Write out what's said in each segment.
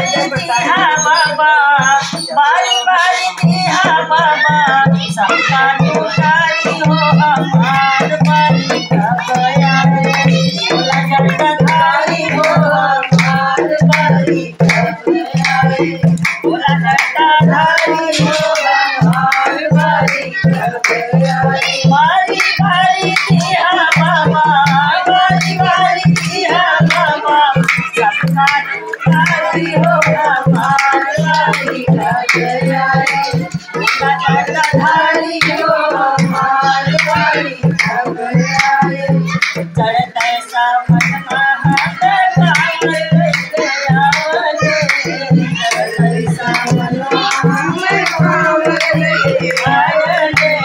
दिया बाबा, बारी बारी दिया बाबा, सबका दुलारी हो हमार बारी कब आए। भोला जटाधारी हो हमार बारी कब आए। भोला जटाधारी हो हमार बारी कब आए। बारी बारी दिया बाबा, बारी बारी दिया बाबा, सबका दुलारी हो हमार बारी कब आए। भोला जटाधारी हो हमार बारी कब आए। चढ़ते सावन महादेव कांवर लेके आवले, चढ़ते सावन महादेव कांवर लेके आवले।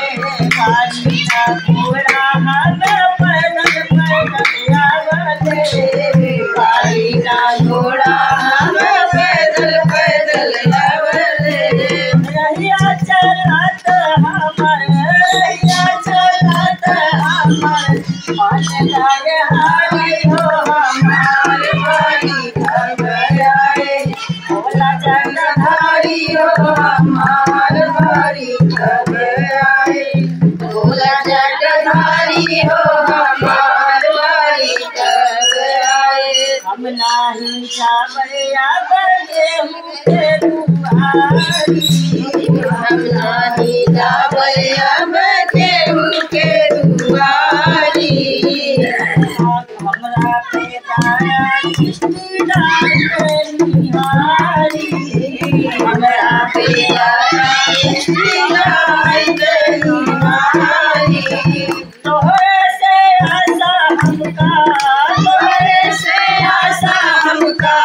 काली का घोड़ा हमें पैदल पैदल आवले, काली का घोड़ा हमें पैदल पैदल आवले। रहिया चलत हमर, रहिया चलत हमर, मन लागे हारी हो हमार बारी कब आए। भोला जटाधारी हो हमार बारी कब आए। भोला जटाधारी हो हमार बारी कब आए। हम नाही जाबया गेहूं के दुआरी, हम नाही जाबया गेहूं के दुआरी। हमरा पे दया दृष्टि डाल निहारी, हमरा पे दया दृष्टि डाल निहारी। तोहरे से आशा हमका, तोहरे से आशा हमका,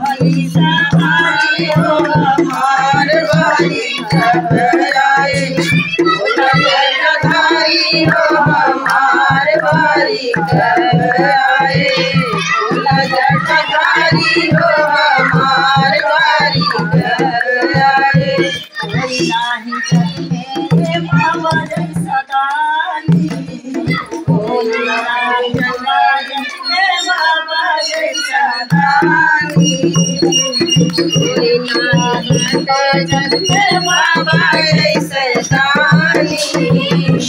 हरी सवारी हो हमार बारी कब आए। भोला जटाधारी हो हमार बारी कब आए। भोला जटाधारी हो हमार बारी कब आए। कोई नाही जगे बाबा जैसा दानी, कोई नाही जगे बाबा जैसा दानी, कोई नाही जगे बाबा जैसा दानी।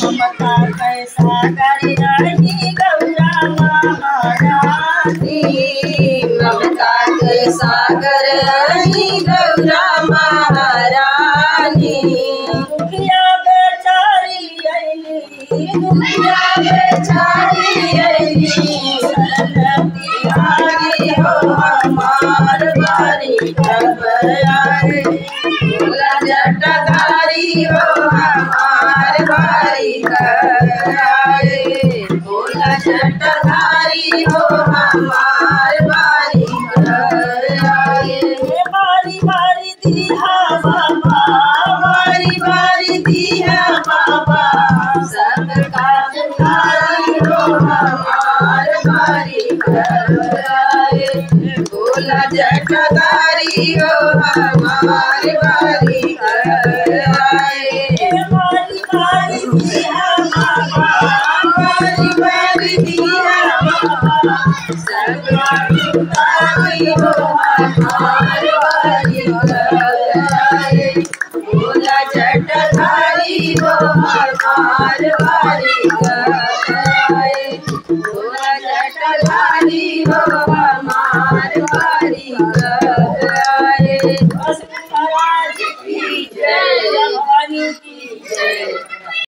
ममता कैसा करी रही गौरा महारानी, ममता कैसा कर रही गौरा महारानी। दुखिया बेचारी अइली, दुखिया बेचारी अइली, शरण तिहारी हो हमार बारी कब आए। भोला जटाधारी हो हमार बारी कब आए। भोला जटाधारी हो हमार बारी कब आए। बारी बारी दिया बाबा, बारी बारी दिया बाबा, सबका दुलारी हो हमार बारी कब आए। भोला जटाधारी हो हमार बारी कब आए। बारी बारी दिया बाबा, बारी बारी दिया बाबा, सबका दुलारी हो हमार बारी कब आए। भोला जटाधारी हो हमार बारी